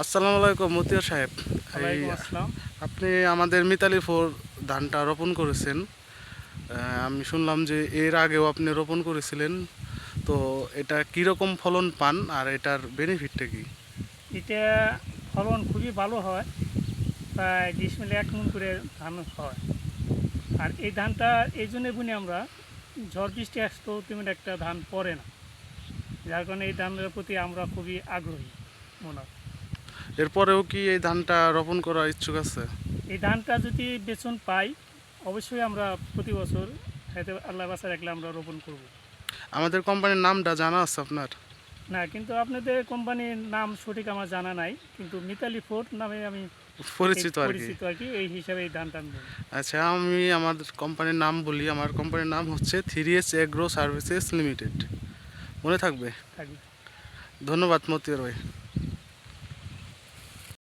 আসসালামু আলাইকুম মতিয়া সাহেব। এই ওয়ালাইকুম আসসালাম। আপনি আমাদের মিতালি ফোর ধানটা রোপণ করেছেন। আমি শুনলাম যে এর আগেও আপনি রোপণ করেছিলেন। তো এটা কীরকম ফলন পান আর এটার বেনিফিটটা কি? এটা ফলন খুবই ভালো হয়, প্রায় ডিসমিলে 1 মণ করে ধান হয়। আর এই ধানটা এই জন্য বুনি আমরা, ঝড় বৃষ্টি আসতেও তেমন একটা ধান পড়ে না, যার কারণে এই ধানের প্রতি আমরা খুবই আগ্রহী মনে হয়। এরপরেও কি এই ধানটা রোপণ করার ইচ্ছুক আছে? এই ধানটা যদি বেতন পাই, অবশ্যই আমরা প্রতি বছর এতে আল্লাহ বাঁচা রাখলে আমরা রোপণ করব। আমাদের কোম্পানির নামটা জানা আছে আপনার? না, কিন্তু আপনাদের কোম্পানির নাম সঠিক আমার জানা নাই, কিন্তু মিতালি ফোর্ট নামে আমি পরিচিত আর কি। পরিচিত আর কি, এই হিসাবে এই ধানটা আমি বলি। আচ্ছা, আমি আমাদের কোম্পানির নাম বলি। আমার কোম্পানির নাম হচ্ছে 3S এগ্রো সার্ভিসেস লিমিটেড। মনে থাকবে। থাকবে। ধন্যবাদ মতিয়ার ভাই।